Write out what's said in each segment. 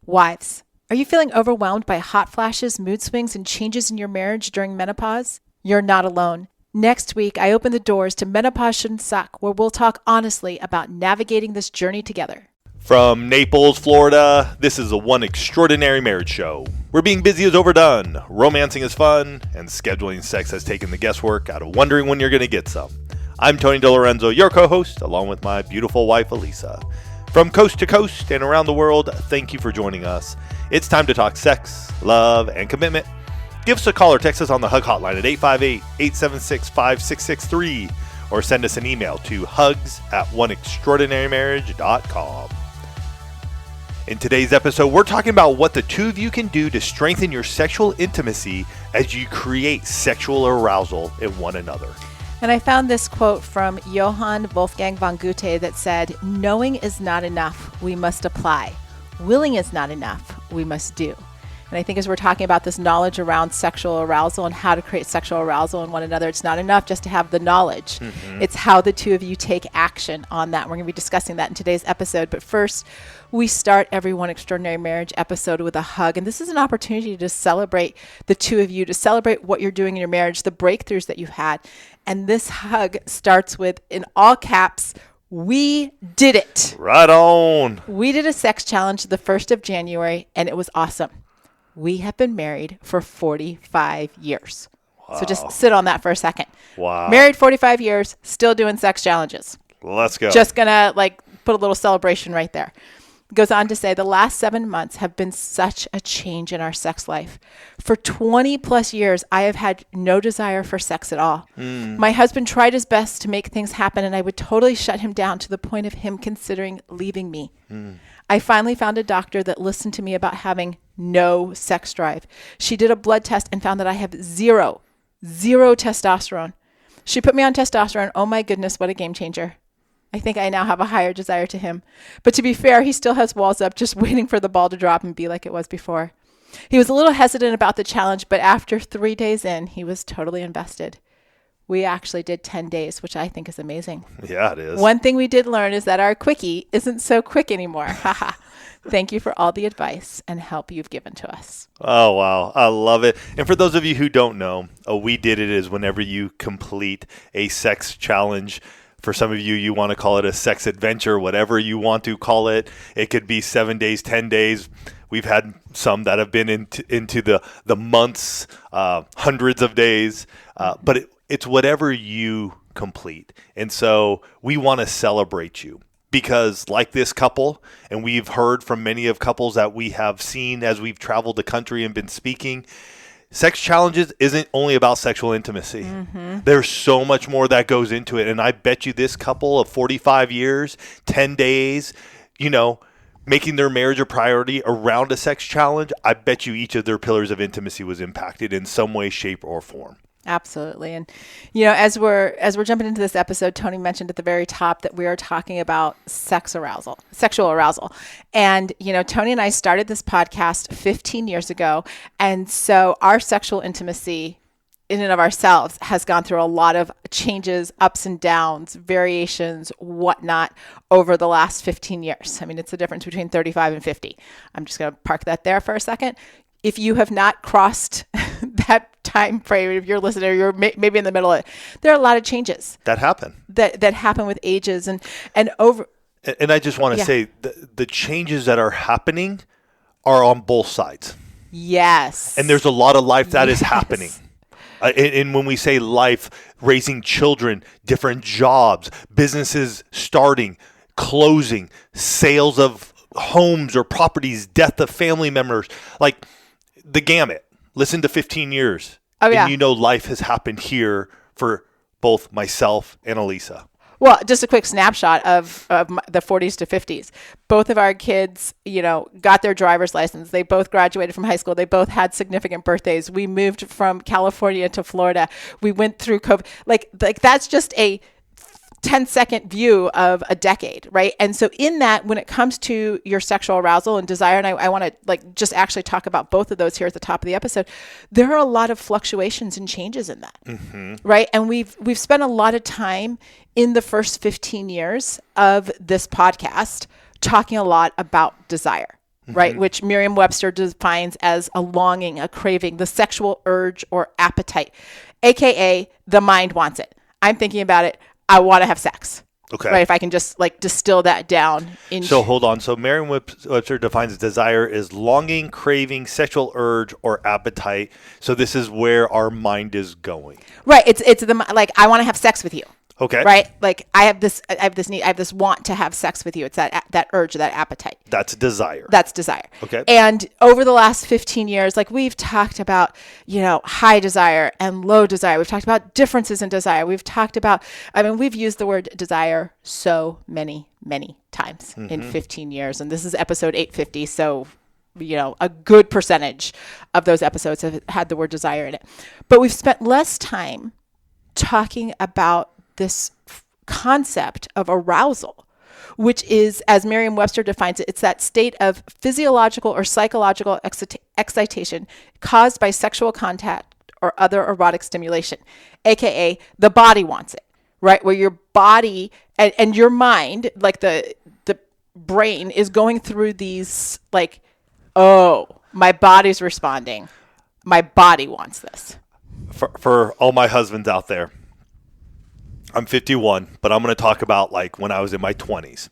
Wives, are you feeling overwhelmed by hot flashes, mood swings, and changes in your marriage during menopause? You're not alone. Next week, I open the doors to Menopause Shouldn't Suck, where we'll talk honestly about navigating this journey together. From Naples, Florida, this is the One Extraordinary Marriage Show, where being busy is overdone, romancing is fun, and scheduling sex has taken the guesswork out of wondering when you're going to get some. I'm Tony DeLorenzo, your co-host, along with my beautiful wife, Elisa. From coast to coast and around the world, thank you for joining us. It's time to talk sex, love, and commitment. Give us a call or text us on the Hug Hotline at 858-876-5663 or send us an email to hugs@oneextraordinarymarriage.com. In today's episode, we're talking about what the two of you can do to strengthen your sexual intimacy as you create sexual arousal in one another. And I found this quote from Johann Wolfgang von Goethe that said, "Knowing is not enough, we must apply. Willing is not enough, we must do." And I think as we're talking about this knowledge around sexual arousal and how to create sexual arousal in one another, it's not enough just to have the knowledge. It's how the two of you take action on that. We're going to be discussing that in today's episode. But first, we start every One Extraordinary Marriage episode with a hug. And this is an opportunity to celebrate the two of you, to celebrate what you're doing in your marriage, the breakthroughs that you've had. And this hug starts with, in all caps, "We did it." Right on. We did a sex challenge the 1st of January, and it was awesome. We have been married for 45 years. Wow. So just sit on that for a second. Wow. Married 45 years, still doing sex challenges. Let's go. Just going to put a little celebration right there. Goes on to say, the last 7 months have been such a change in our sex life. For 20 plus years, I have had no desire for sex at all. My husband tried his best to make things happen, and I would totally shut him down to the point of him considering leaving me. I finally found a doctor that listened to me about having no sex drive. She did a blood test and found that I have zero testosterone. She put me on testosterone. Oh my goodness, what a game changer. I think I now have a higher desire to him. But to be fair, he still has walls up just waiting for the ball to drop and be like it was before. He was a little hesitant about the challenge, but after 3 days in, he was totally invested. We actually did 10 days, which I think is amazing. Yeah, it is. One thing we did learn is that our quickie isn't so quick anymore. Haha. Thank you for all the advice and help you've given to us. Oh, wow. I love it. And for those of you who don't know, We Did It is whenever you complete a sex challenge. For some of you, you want to call it a sex adventure, whatever you want to call it. It could be 7 days, 10 days. We've had some that have been into the months, hundreds of days. But it's whatever you complete. And so we want to celebrate you. Because like this couple, and we've heard from many of couples that we have seen as we've traveled the country and been speaking, sex challenges isn't only about sexual intimacy. There's so much more that goes into it. And I bet you this couple of 45 years, 10 days, making their marriage a priority around a sex challenge, I bet you each of their pillars of intimacy was impacted in some way, shape, or form. Absolutely. And, as we're jumping into this episode, Tony mentioned at the very top that we are talking about sexual arousal. And, Tony and I started this podcast 15 years ago. And so our sexual intimacy in and of ourselves has gone through a lot of changes, ups and downs, variations, whatnot over the last 15 years. I mean, it's the difference between 35 and 50. I'm just going to park that there for a second. If you have not crossed that time frame, if you're listening, you're maybe in the middle of it, there are a lot of changes that happen with ages and over. And I just want to say the changes that are happening are on both sides. Yes. And there's a lot of life that is happening. And when we say life, raising children, different jobs, businesses starting, closing, sales of homes or properties, death of family members, like the gamut. Listen to 15 years. Oh, yeah. And life has happened here for both myself and Elisa. Well, just a quick snapshot of the 40s to 50s. Both of our kids, got their driver's license. They both graduated from high school. They both had significant birthdays. We moved from California to Florida. We went through COVID. Like that's just a 10-second view of a decade, right? And so in that, when it comes to your sexual arousal and desire, and I want to just actually talk about both of those here at the top of the episode, there are a lot of fluctuations and changes in that, right? And we've spent a lot of time in the first 15 years of this podcast talking a lot about desire. right? Which Merriam-Webster defines as a longing, a craving, the sexual urge or appetite, AKA the mind wants it. I'm thinking about it. I want to have sex. Okay. Right. If I can just like distill that down into. So hold on. So Merriam-Webster defines desire as longing, craving, sexual urge, or appetite. So this is where our mind is going. Right. It's like, I want to have sex with you. Okay. Right. Like I have this need, I have this want to have sex with you. It's that urge, that appetite. That's desire. That's desire. Okay. And over the last 15 years, like we've talked about, high desire and low desire. We've talked about differences in desire. We've talked about, we've used the word desire so many, many times in 15 years. And this is episode 850. So, a good percentage of those episodes have had the word desire in it. But we've spent less time talking about this concept of arousal, which is, as Merriam-Webster defines it, it's that state of physiological or psychological excitation caused by sexual contact or other erotic stimulation, aka the body wants it, right? Where your body and your mind, like the brain, is going through these like, oh, my body's responding. My body wants this. For all my husbands out there, I'm 51, but I'm going to talk about like when I was in my 20s.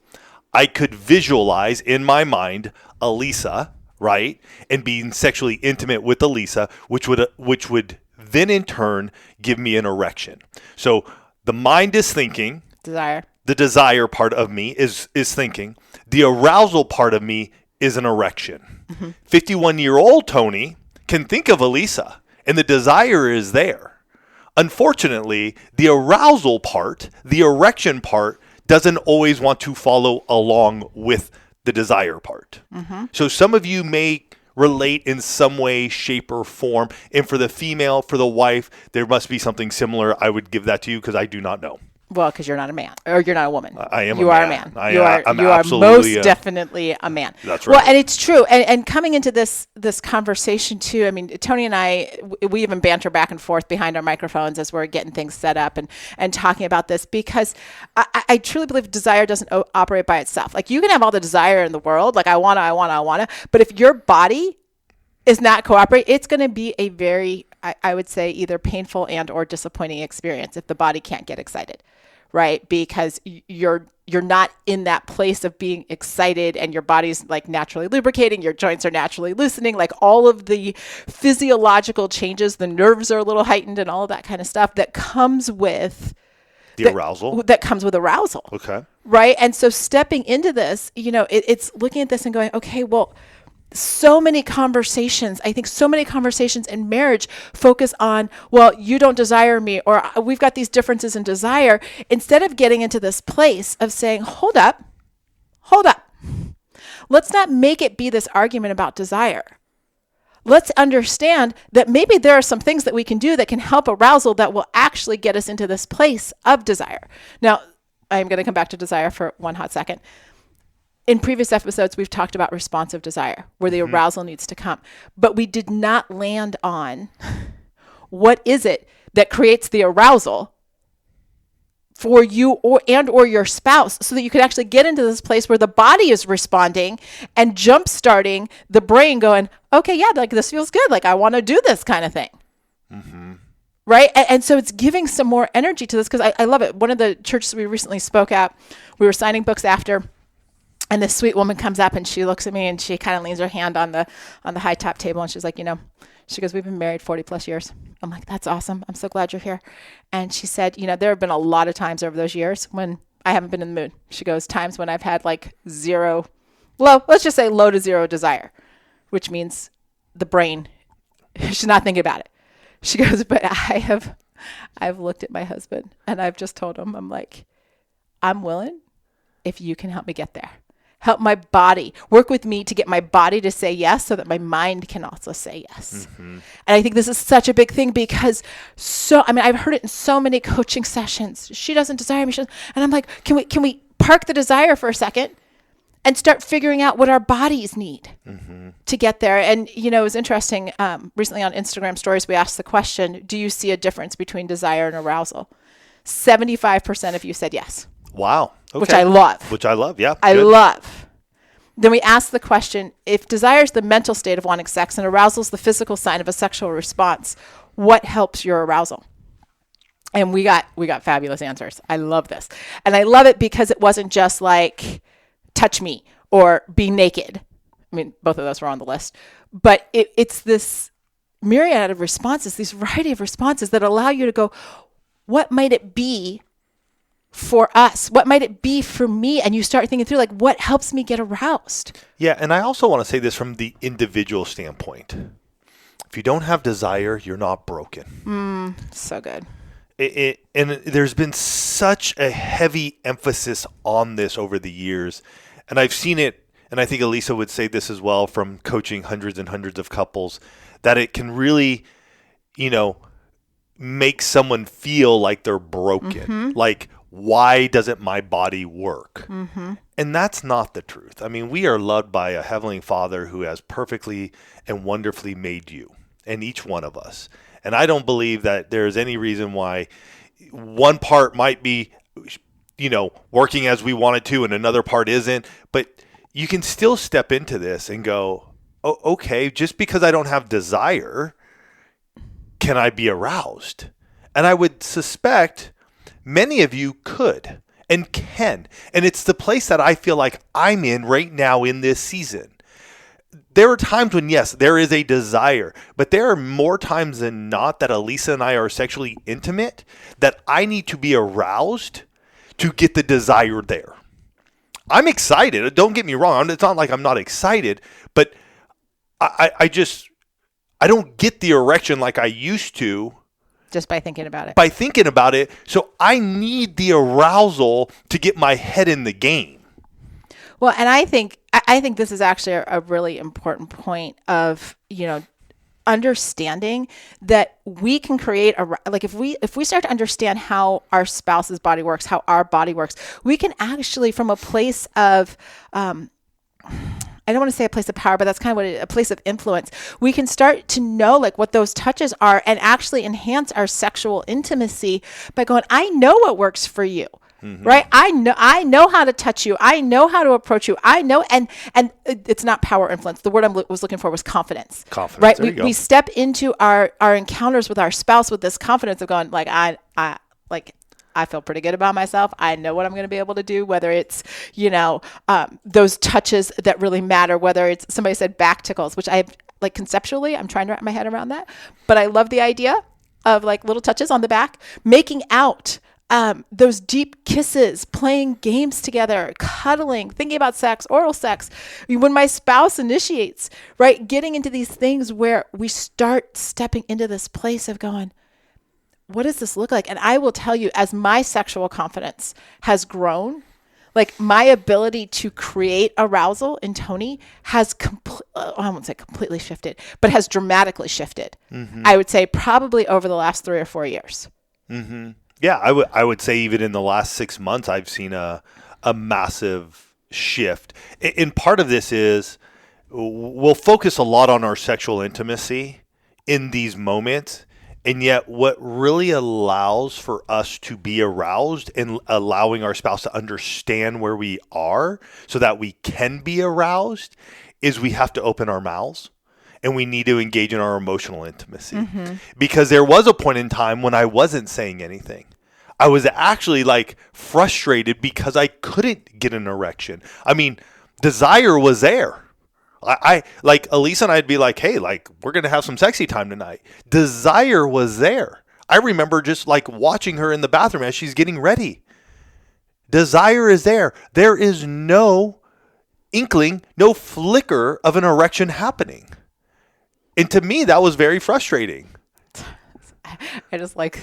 I could visualize in my mind Elisa, right, and being sexually intimate with Elisa, which would then in turn give me an erection. So the mind is thinking. Desire. The desire part of me is thinking. The arousal part of me is an erection. 51-year-old Tony can think of Elisa, and the desire is there. Unfortunately, the arousal part, the erection part, doesn't always want to follow along with the desire part. So some of you may relate in some way, shape, or form. And for the female, for the wife, there must be something similar. I would give that to you because I do not know. Well, because you're not a man, or you're not a woman. I am. You a are man. a man. You are most definitely a man. That's right. Well, and it's true. And coming into this conversation too, Tony and I, we even banter back and forth behind our microphones as we're getting things set up and talking about this, because I truly believe desire doesn't operate by itself. Like you can have all the desire in the world, like I wanna, but if your body is not cooperating, it's going to be a very, I would say, either painful and or disappointing experience if the body can't get excited. Right? Because you're not in that place of being excited, and your body's like naturally lubricating, your joints are naturally loosening, like all of the physiological changes, the nerves are a little heightened and all of that kind of stuff that comes with arousal. That comes with arousal. Okay. Right? And so stepping into this, it's looking at this and going, okay, well, so many conversations in marriage focus on, well, you don't desire me, or we've got these differences in desire, instead of getting into this place of saying, hold up. Let's not make it be this argument about desire. Let's understand that maybe there are some things that we can do that can help arousal that will actually get us into this place of desire. Now, I'm going to come back to desire for one hot second. In previous episodes, we've talked about responsive desire, where the arousal needs to come. But we did not land on what is it that creates the arousal for you or your spouse, so that you could actually get into this place where the body is responding and jump starting the brain going, okay, yeah, like this feels good. Like I want to do this kind of thing. Right? And so it's giving some more energy to this, because I love it. One of the churches we recently spoke at, we were signing books after, and this sweet woman comes up and she looks at me and she kind of leans her hand on the high top table, and she's like, she goes, we've been married 40 plus years. I'm like, that's awesome. I'm so glad you're here. And she said, there have been a lot of times over those years when I haven't been in the mood. She goes, times when I've had like let's just say low to zero desire, which means the brain, she's not thinking about it. She goes, but I've looked at my husband and I've just told him, I'm like, I'm willing if you can help me get there. Help my body, work with me to get my body to say yes, so that my mind can also say yes. And I think this is such a big thing, because I've heard it in so many coaching sessions. She doesn't desire me. And I'm like, can we park the desire for a second and start figuring out what our bodies need to get there? And, it was interesting. Recently on Instagram stories, we asked the question, do you see a difference between desire and arousal? 75% of you said yes. Wow. Okay. Which I love. Yeah. I Good. love. Then we ask the question, if desire is the mental state of wanting sex and arousal is the physical sign of a sexual response, what helps your arousal? And we got fabulous answers. I love this. And I love it because it wasn't just like touch me or be naked. I mean, both of those were on the list. But it's this myriad of responses, these variety of responses that allow you to go, what might it be for us? What might it be for me? And you start thinking through, like, what helps me get aroused? Yeah, and I also want to say this from the individual standpoint. If you don't have desire, you're not broken. So good. And there's been such a heavy emphasis on this over the years. And I've seen it, and I think Elisa would say this as well from coaching hundreds and hundreds of couples, that it can really, make someone feel like they're broken. Like, why doesn't my body work? And that's not the truth. I mean, we are loved by a Heavenly Father who has perfectly and wonderfully made you and each one of us. And I don't believe that there's any reason why one part might be, working as we want it to and another part isn't. But you can still step into this and go, oh, okay, just because I don't have desire, can I be aroused? And I would suspect many of you could and can. And it's the place that I feel like I'm in right now in this season. There are times when, yes, there is a desire, but there are more times than not that Elisa and I are sexually intimate that I need to be aroused to get the desire there. I'm excited. Don't get me wrong. It's not like I'm not excited, but I don't get the erection like I used to. Just by thinking about it. So I need the arousal to get my head in the game. Well, and I think this is actually a really important point of, understanding that we can create if we start to understand how our spouse's body works, how our body works, we can actually, from a place of, I don't want to say a place of power, but that's kind of a place of influence. We can start to know like what those touches are and actually enhance our sexual intimacy by going, I know what works for you. Right? I know how to touch you. I know how to approach you. I know, and it's not power influence. The word I was looking for was confidence. Right? We step into our encounters with our spouse with this confidence of going, like, I feel pretty good about myself. I know what I'm going to be able to do, whether it's, those touches that really matter, whether it's, somebody said back tickles, which conceptually, I'm trying to wrap my head around that. But I love the idea of like little touches on the back, making out, those deep kisses, playing games together, cuddling, thinking about sex, oral sex. When my spouse initiates, right, getting into these things where we start stepping into this place of going, what does this look like? And I will tell you, as my sexual confidence has grown, like my ability to create arousal in Tony has I won't say completely shifted, but has dramatically shifted. I would say probably over the last 3 or 4 years. Yeah, I would say even in the last 6 months, I've seen a massive shift. And part of this is we'll focus a lot on our sexual intimacy in these moments. And yet what really allows for us to be aroused and allowing our spouse to understand where we are so that we can be aroused is we have to open our mouths. And we need to engage in our emotional intimacy. Because there was a point in time when I wasn't saying anything. I was actually like frustrated because I couldn't get an erection. I mean, desire was there. I like Elisa and I'd be like, hey, like we're going to have some sexy time tonight. Desire was there. I remember just like watching her in the bathroom as she's getting ready. Desire is there. There is no inkling, no flicker of an erection happening. And to me, that was very frustrating. I just like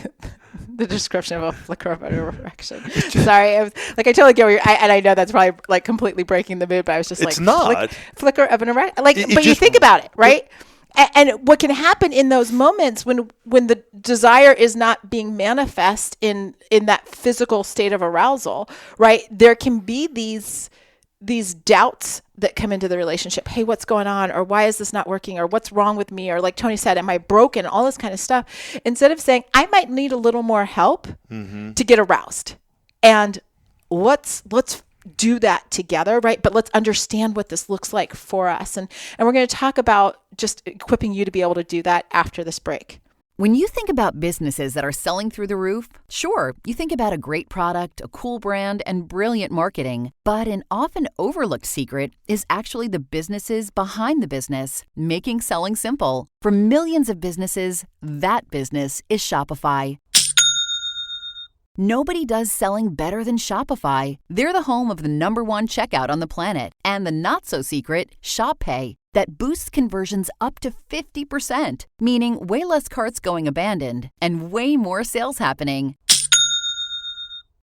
the description of a flicker of an erection. Sorry, I totally get where you're. And I know that's probably like completely breaking the mood, but I was just it's not flicker of an erection. But you think about it, right? And what can happen in those moments when the desire is not being manifest in that physical state of arousal, right? There can be these doubts that come into the relationship. Hey, what's going on? Or why is this not working? Or what's wrong with me? Or like Tony said, am I broken? All this kind of stuff. Instead of saying, I might need a little more help to get aroused. And let's do that together, right? But let's understand what this looks like for us. And we're going to talk about just equipping you to be able to do that after this break. When you think about businesses that are selling through the roof, sure, you think about a great product, a cool brand, and brilliant marketing. But an often overlooked secret is actually the businesses behind the business, making selling simple. For millions of businesses, that business is Shopify. Nobody does selling better than Shopify. They're the home of the #1 checkout on the planet and the not-so-secret Shop Pay that boosts conversions up to 50%, meaning way less carts going abandoned and way more sales happening.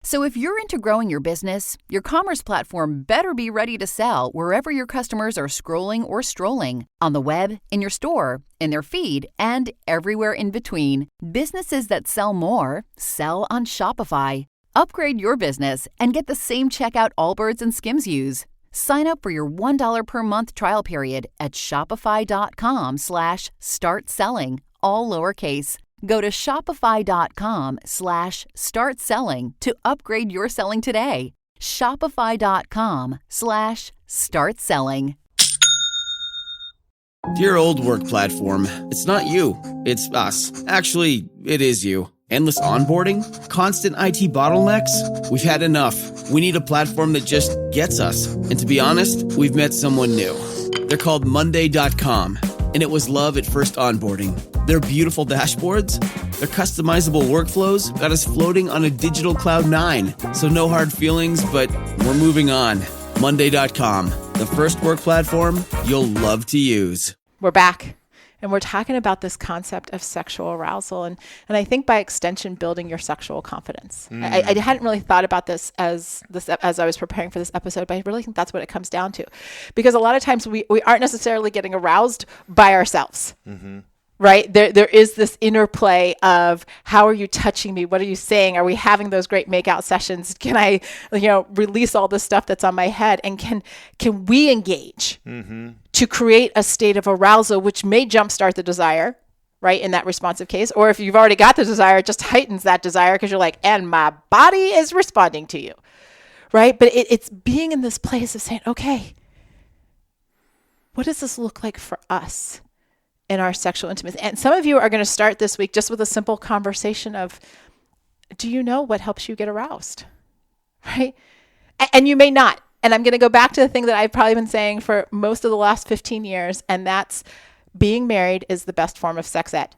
So if you're into growing your business, your commerce platform better be ready to sell wherever your customers are scrolling or strolling, on the web, in your store, in their feed, and everywhere in between. Businesses that sell more sell on Shopify. Upgrade your business and get the same checkout Allbirds and Skims use. Sign up for your $1 per month trial period at shopify.com/start selling, all lowercase. Go to shopify.com/start selling to upgrade your selling today. Shopify.com/start selling. Dear old work platform, it's not you, it's us. Actually, it is you. Endless onboarding? Constant IT bottlenecks? We've had enough. We need a platform that just gets us. And to be honest, we've met someone new. They're called Monday.com, and it was love at first onboarding. Their beautiful dashboards, their customizable workflows got us floating on a digital Cloud 9. So no hard feelings, but we're moving on. Monday.com, the first work platform you'll love to use. We're back. And we're talking about this concept of sexual arousal and I think by extension, building your sexual confidence. I hadn't really thought about this as I was preparing for this episode, but I really think that's what it comes down to. Because a lot of times we aren't necessarily getting aroused by ourselves. Mm-hmm. Right? There is this interplay of how are you touching me? What are you saying? Are we having those great makeout sessions? Can I, release all the stuff that's on my head? And can we engage to create a state of arousal, which may jumpstart the desire, right? In that responsive case, or if you've already got the desire, it just heightens that desire because you're like, and my body is responding to you, right? But it's being in this place of saying, okay, what does this look like for us in our sexual intimacy? And some of you are going to start this week just with a simple conversation of, do you know what helps you get aroused? Right? And you may not. And I'm going to go back to the thing that I've probably been saying for most of the last 15 years, and that's being married is the best form of sex ed.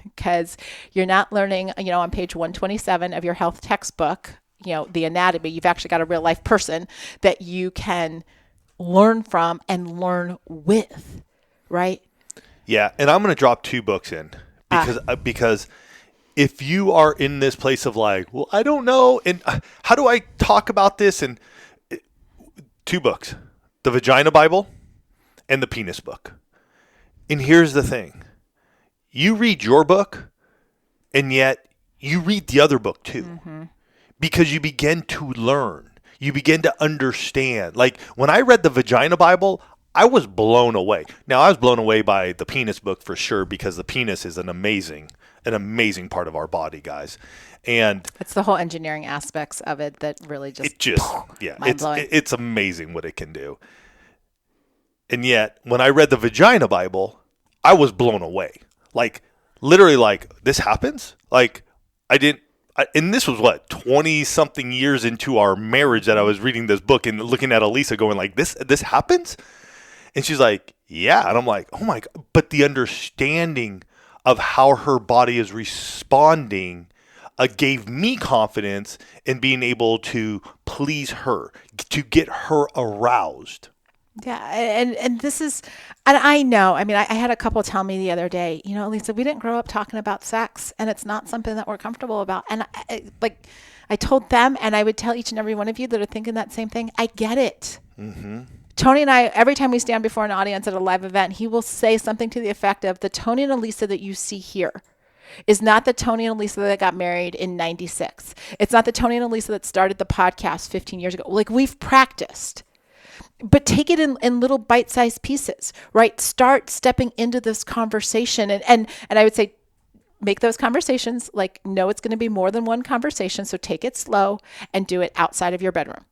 Because you're not learning, on page 127 of your health textbook, the anatomy. You've actually got a real life person that you can learn from and learn with, right? Yeah, and I'm going to drop 2 books in because if you are in this place of like, well, I don't know, and how do I talk about this? And 2 books, the Vagina Bible and the Penis Book. And here's the thing. You read your book, and yet you read the other book too, because you begin to learn. You begin to understand. Like when I read the Vagina Bible, I was blown away. Now, I was blown away by the Penis Book for sure, because the penis is an amazing part of our body, guys. And it's the whole engineering aspects of it that really it's amazing what it can do. And yet, when I read the Vagina Bible, I was blown away. Like, literally, like, this happens? Like, and this was 20-something years into our marriage that I was reading this book and looking at Elisa going like, this happens? And she's like, yeah. And I'm like, oh my God. But the understanding of how her body is responding gave me confidence in being able to please her, to get her aroused. Yeah. And this is, and I know, I had a couple tell me the other day, Lisa, we didn't grow up talking about sex, and it's not something that we're comfortable about. And I told them, and I would tell each and every one of you that are thinking that same thing, I get it. Mm-hmm. Tony and I, every time we stand before an audience at a live event, he will say something to the effect of, the Tony and Elisa that you see here is not the Tony and Elisa that got married in 96. It's not the Tony and Elisa that started the podcast 15 years ago. Like, we've practiced. But take it in little bite-sized pieces, right? Start stepping into this conversation. And I would say, make those conversations, like, know it's going to be more than one conversation. So take it slow and do it outside of your bedroom.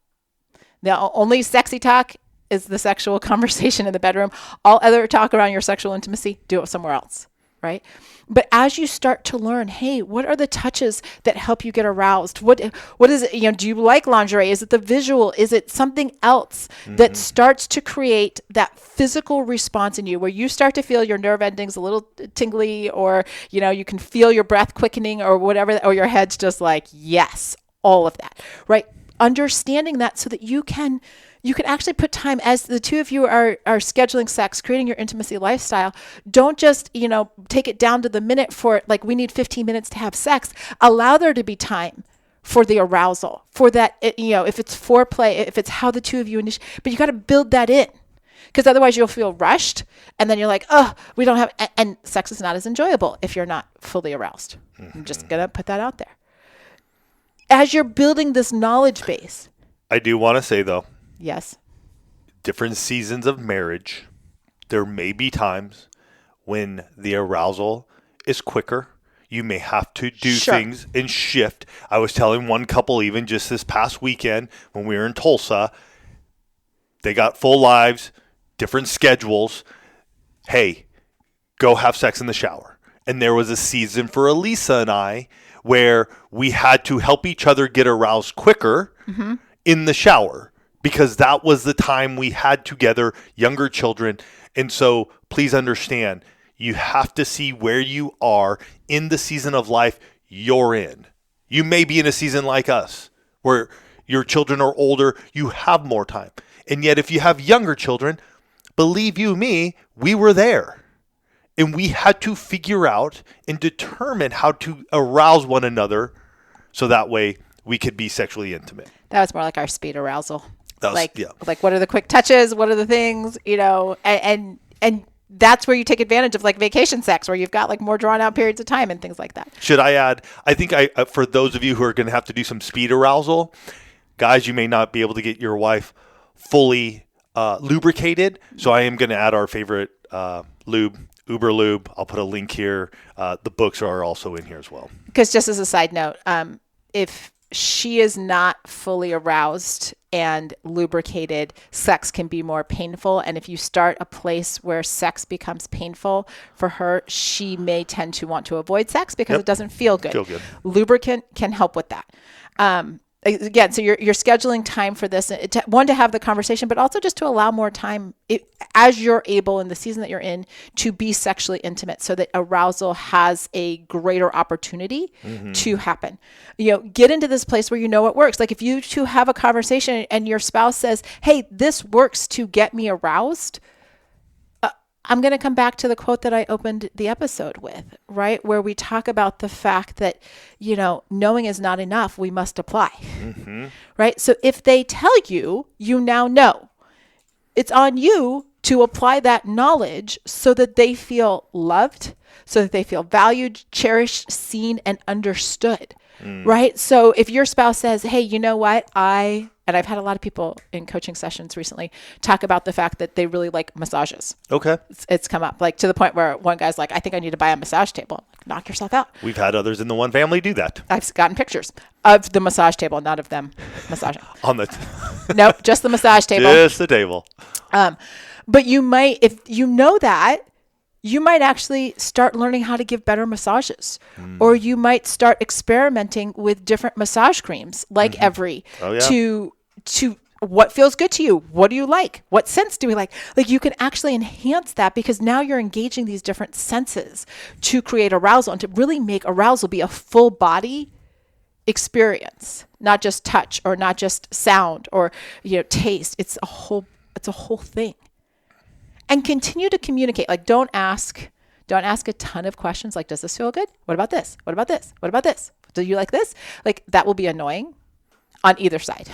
The only sexy talk is the sexual conversation in the bedroom. All other talk around your sexual intimacy, do it somewhere else, right? But as you start to learn, hey, what are the touches that help you get aroused? What is it? Do you like lingerie? Is it the visual? Is it something else that starts to create that physical response in you where you start to feel your nerve endings a little tingly, or, you can feel your breath quickening or whatever, or your head's just like, yes, all of that, right? Understanding that so that you can actually put time, as the two of you are scheduling sex, creating your intimacy lifestyle. Don't just, take it down to the minute for like, we need 15 minutes to have sex. Allow there to be time for the arousal, for that, if it's foreplay, if it's how the two of you initiate, but you got to build that in, because otherwise you'll feel rushed. And then you're like, oh, we don't have, and sex is not as enjoyable if you're not fully aroused. I'm just going to put that out there. As you're building this knowledge base. I do want to say, though, yes, different seasons of marriage, there may be times when the arousal is quicker. You may have to do things and shift. I was telling one couple even just this past weekend when we were in Tulsa, they got full lives, different schedules. Hey, go have sex in the shower. And there was a season for Elisa and I where we had to help each other get aroused quicker in the shower, because that was the time we had together, younger children. And so please understand, you have to see where you are in the season of life you're in. You may be in a season like us where your children are older, you have more time. And yet if you have younger children, believe you me, we were there. And we had to figure out and determine how to arouse one another so that way we could be sexually intimate. That was more like our speed arousal. That was, like what are the quick touches? What are the things, and that's where you take advantage of like vacation sex, where you've got like more drawn out periods of time and things like that. Should I add, I think for those of you who are going to have to do some speed arousal, guys, you may not be able to get your wife fully lubricated. So I am going to add our favorite lube, Uber Lube. I'll put a link here. The books are also in here as well. Because just as a side note, if she is not fully aroused and lubricated, sex can be more painful. And if you start a place where sex becomes painful for her, she may tend to want to avoid sex because it doesn't feel good. Lubricant can help with that. Again, so you're scheduling time for this, to have the conversation, but also just to allow more time as you're able in the season that you're in to be sexually intimate, so that arousal has a greater opportunity to happen. Get into this place where it works. Like if you two have a conversation and your spouse says, hey, this works to get me aroused, I'm going to come back to the quote that I opened the episode with, right? Where we talk about the fact that, knowing is not enough. We must apply, right? So if they tell you, you now know. It's on you to apply that knowledge so that they feel loved, so that they feel valued, cherished, seen, and understood, right? So if your spouse says, hey, you know what? And I've had a lot of people in coaching sessions recently talk about the fact that they really like massages. Okay. It's come up, like to the point where one guy's like, I think I need to buy a massage table. Like, knock yourself out. We've had others in the one family do that. I've gotten pictures of the massage table, not of them massaging. Nope, just the massage table. Just the table. But you might, if you know that, you might actually start learning how to give better massages, or you might start experimenting with different massage creams like Every to what feels good to you. What do you like? What scents do we like? Like you can actually enhance that, because now you're engaging these different senses to create arousal and to really make arousal be a full body experience, not just touch or not just sound or, taste. It's a whole thing. And continue to communicate. Like don't ask a ton of questions. Like, does this feel good? What about this? What about this? What about this? Do you like this? Like that will be annoying on either side.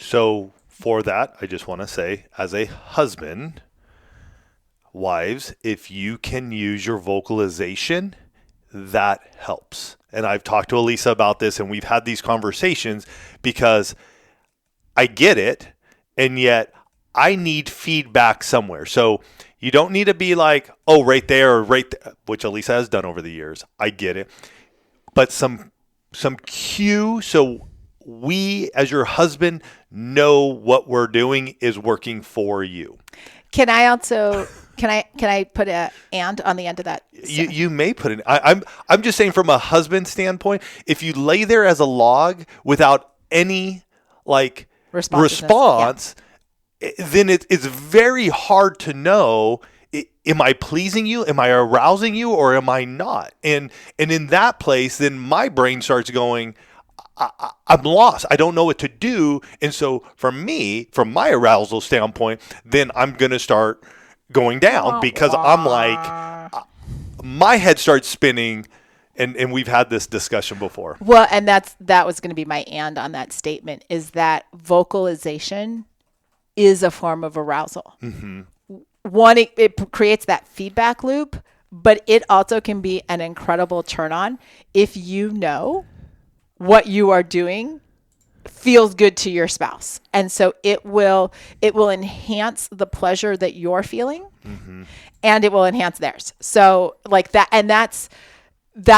So for that, I just want to say, as a husband, wives, if you can use your vocalization, that helps. And I've talked to Elisa about this, and we've had these conversations, because I get it, and yet I need feedback somewhere. So you don't need to be like, oh, right there or right there, which Elisa has done over the years. I get it. But some cue. So we, as your husband, know what we're doing is working for you. Can I also can I put a and on the end of that? You may put it. I'm just saying from a husband standpoint, if you lay there as a log without any like response, then it's very hard to know. Am I pleasing you? Am I arousing you, or am I not? And in that place, then my brain starts going, I'm lost. I don't know what to do. And so for me, from my arousal standpoint, then I'm going to start going down because I'm like, my head starts spinning. And we've had this discussion before. Well, and that was going to be my and on that statement, is that vocalization is a form of arousal. Mm-hmm. One, it creates that feedback loop, but it also can be an incredible turn on if you know what you are doing feels good to your spouse. And so it will enhance the pleasure that you're feeling, mm-hmm. and it will enhance theirs. So like that, and that's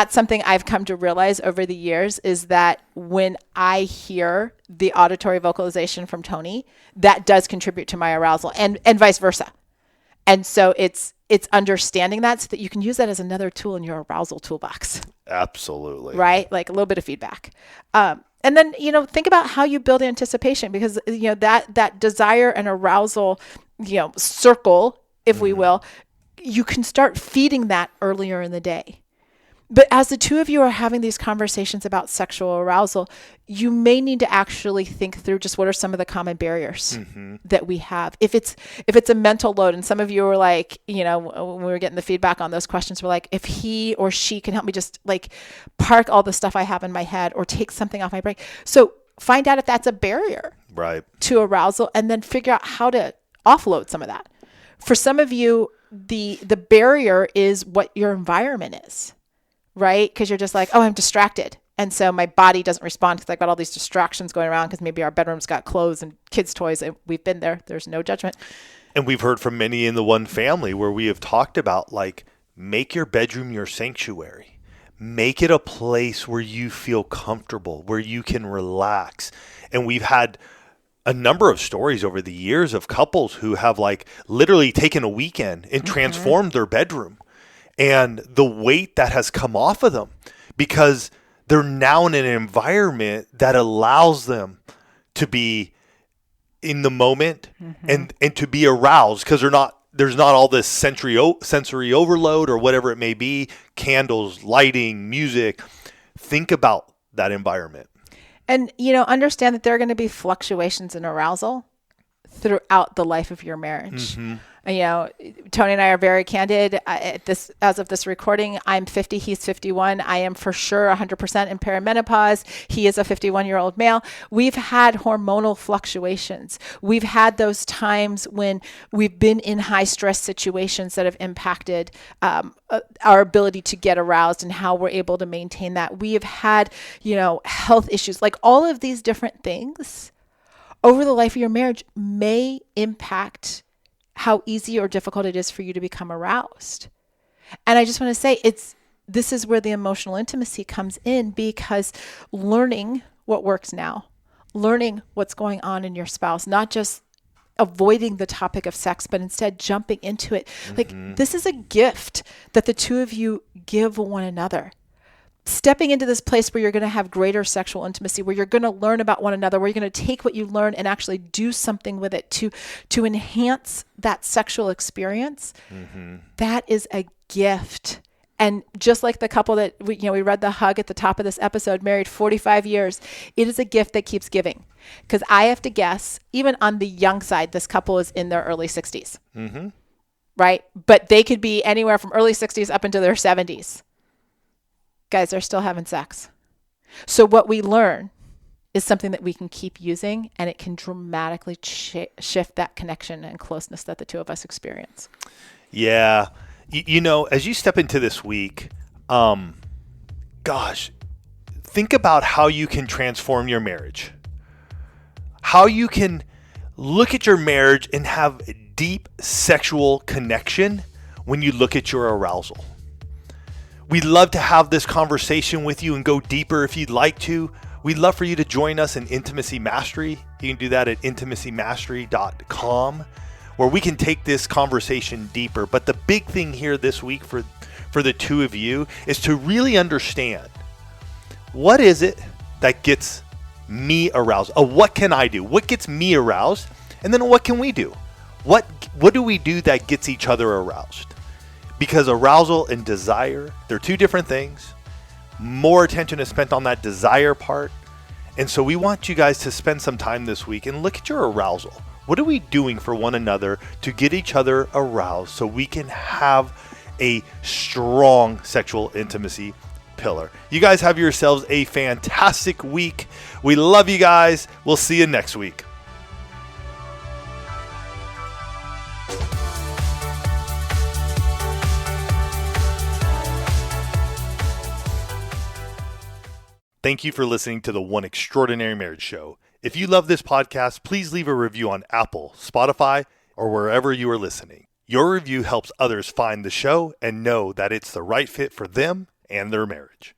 something I've come to realize over the years, is that when I hear the auditory vocalization from Tony, that does contribute to my arousal, and vice versa. And so it's understanding that so that you can use that as another tool in your arousal toolbox. Absolutely. Right? Like a little bit of feedback. And then, think about how you build anticipation, because, that desire and arousal, circle, if we will, you can start feeding that earlier in the day. But as the two of you are having these conversations about sexual arousal, you may need to actually think through just what are some of the common barriers mm-hmm. that we have. If it's a mental load, and some of you were like, when we were getting the feedback on those questions, we're like, if he or she can help me just like park all the stuff I have in my head or take something off my brain. So find out if that's a barrier right to arousal, and then figure out how to offload some of that. For some of you, the barrier is what your environment is. Right? Because you're just like, oh, I'm distracted. And so my body doesn't respond because I've got all these distractions going around, because maybe our bedroom's got clothes and kids' toys, and we've been there. There's no judgment. And we've heard from many in the one family where we have talked about, like, make your bedroom your sanctuary. Make it a place where you feel comfortable, where you can relax. And we've had a number of stories over the years of couples who have like literally taken a weekend and mm-hmm. transformed their bedroom. And the weight that has come off of them, because they're now in an environment that allows them to be in the moment mm-hmm. and to be aroused, because there's not all this sensory overload or whatever it may be, candles, lighting, music. Think about that environment. And, understand that there are going to be fluctuations in arousal throughout the life of your marriage. Mm-hmm. Tony and I are very candid. As of this recording, I'm 50, he's 51. I am for sure 100% in perimenopause. He is a 51-year-old male. We've had hormonal fluctuations. We've had those times when we've been in high stress situations that have impacted our ability to get aroused and how we're able to maintain that. We have had, health issues, like all of these different things over the life of your marriage may impact how easy or difficult it is for you to become aroused. And I just want to say this is where the emotional intimacy comes in, because learning what works now, learning what's going on in your spouse, not just avoiding the topic of sex, but instead jumping into it. Mm-hmm. Like, this is a gift that the two of you give one another. Stepping into this place where you're going to have greater sexual intimacy, where you're going to learn about one another, where you're going to take what you learn and actually do something with it to enhance that sexual experience. Mm-hmm. That is a gift. And just like the couple that we read the hug at the top of this episode, married 45 years, it is a gift that keeps giving. Because I have to guess, even on the young side, this couple is in their early 60s. Mm-hmm. Right? But they could be anywhere from early 60s up into their 70s. Guys, they're still having sex. So what we learn is something that we can keep using, and it can dramatically shift that connection and closeness that the two of us experience. Yeah. As you step into this week, think about how you can transform your marriage. How you can look at your marriage and have deep sexual connection when you look at your arousal. We'd love to have this conversation with you and go deeper if you'd like to. We'd love for you to join us in Intimacy Mastery. You can do that at intimacymastery.com, where we can take this conversation deeper. But the big thing here this week for the two of you is to really understand, what is it that gets me aroused? What can I do? What gets me aroused? And then what can we do? What do we do that gets each other aroused? Because arousal and desire, they're two different things. More attention is spent on that desire part. And so we want you guys to spend some time this week and look at your arousal. What are we doing for one another to get each other aroused so we can have a strong sexual intimacy pillar? You guys have yourselves a fantastic week. We love you guys. We'll see you next week. Thank you for listening to the One Extraordinary Marriage Show. If you love this podcast, please leave a review on Apple, Spotify, or wherever you are listening. Your review helps others find the show and know that it's the right fit for them and their marriage.